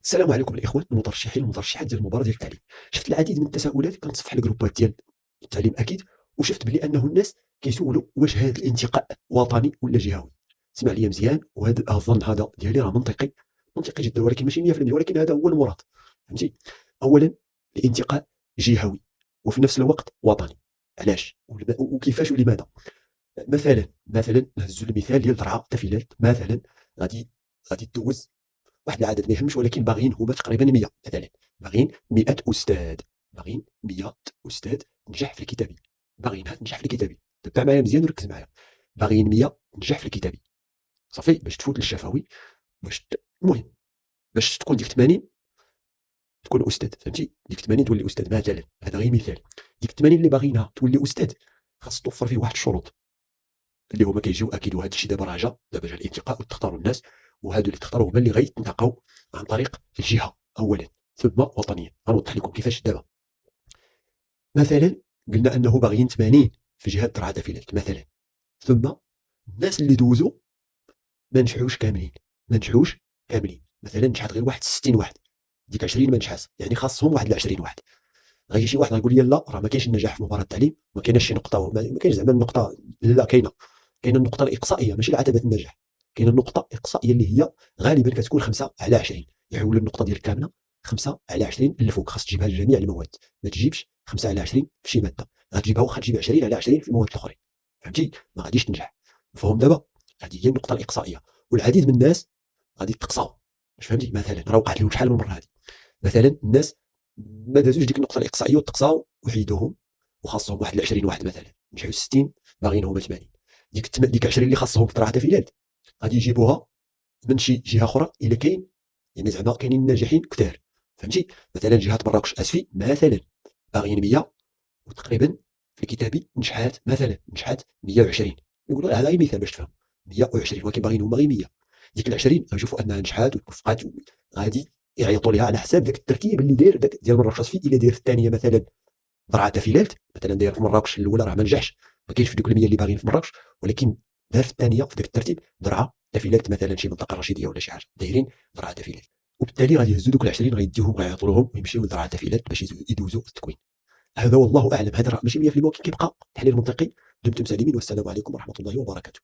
السلام عليكم الاخوان المترشحين والمترشحات ديال المباراه ديال التعليم. شفت العديد من التساؤلات كنتصفح الجروبات ديال التعليم اكيد، وشفت بلي انه الناس كيسولوا واش هذا الانتقاء وطني ولا جهوي. اسمع لي مزيان، وهذا الظن هذا ديالي راه منطقي جدا، ولكن ماشي 100%، ولكن هذا هو المراد. فهمتي؟ اولا، الانتقاء جهوي وفي نفس الوقت وطني. علاش وكيفاش ولماذا؟ مثلا نهزوا المثال ديال درعا تافيلات مثلا. غادي غادي دوز واحد العدد ما يهمش، ولكن باغيين هما تقريبا 100 مثلا، باغيين 100 استاذ، باغيين 100 استاذ تنجح في الكتابي، باغيينها تنجح في الكتابي. تبع معايا مزيان وركز معايا. باغيين 100 تنجح في الكتابي، صافي، باش تفوت للشفوي، المهم باش تكون ديك 80 تكون استاذ. فهمتي؟ ديك 80 تولي استاذ مثلا، هذا غير مثال. ديك 80 اللي باغيينها تولي استاذ، خاص توفر فيه واحد الشروط اللي هما كيجيو اكيد، وهذا الشيء دابا راجع، دابا جا الانتقاء وتختاروا الناس، وهادو اللي تختاروا هما اللي غيتنتقوا عن طريق الجهه اولا، ثم وطنيا. غنوضح لكم كيفاش دابا. مثلا قلنا انه باغيين 80 في جهه درعا تافيلات مثلا، ثم الناس اللي دوزوا ما نجحوش كاملين، مثلا نجحت غير واحد 60 واحد، ديك 20 ما نجحاش، يعني خاصهم واحد 20 واحد. غيجي شي واحد غيقول لي لا راه ما كاينش النجاح في مباراه التعليم، ما كايناش شي نقطه، ما كاينش زعما النقطه، لا كاينه النقطه الاقصائيه ماشي العتبه النجاح. كاينه النقطه الاقصائيه اللي هي غالبا كتكون 5/20، يحول النقطه ديالك كامله 5/20 الفوق، خاص تجيبها لجميع المواد، ما تجيبش 5/20 في شي ماده، غتجيبها واخا تجيب 20/20 في المواد الاخرين. فهمتي؟ ما غاديش تنجح. مفهوم دابا؟ هذه هي النقطه الاقصائيه، والعديد من الناس غادي تقصاو. واش فهمتي؟ مثلا راه وقعت لهم شحال من مره هذه. مثلا الناس ما دازوش ديك النقطه الاقصائيه وتقصاو وحيدوهم، وخاصهم واحد 20 واحد مثلا، نجحوا 60 باغيين هما 80. ديك 20 اللي خاصهم في طرح تافيلات غادي يجيبوها من شي جهه اخرى الا كاين، يعني زعما كاينين ناجحين كثار. فهمتي؟ مثلا جهه مراكش اسفي مثلا باغيين 100، وتقريبا في الكتابي نجحات 120. نقولوا هذا غير مثال باش تفهم، 120، ولكن باغيين هما غير 100. ديك ال 20 غيشوفوا انها نجحات وتوفقات، غادي يعيطوا لها على حساب داك الترتيب اللي داير داك ديال مراكش اسفي. الا داير في الثانيه مثلا درعا تافيلات مثلا، داير في مراكش الاولى راه ما نجحش، ما كاينش في دوك ال 100 اللي باغيين في مراكش، ولكن دار في الثانيه في ذاك الترتيب درعا تافيلات مثلا، شي منطقه رشيديه ولا شي حاجه دايرين درعا تافيلات، وبالتالي غادي يهزوا دوك ال 20 غيديوهم غيعيطوا لهم ويمشيو لدرعا تافيلات باش يدوزوا التكوين. هذا والله اعلم، هذا راه ماشي 100%، ولكن كيبقى تحليل منطقي. دمتم سالمين، والسلام عليكم ورحمه الله وبركاته.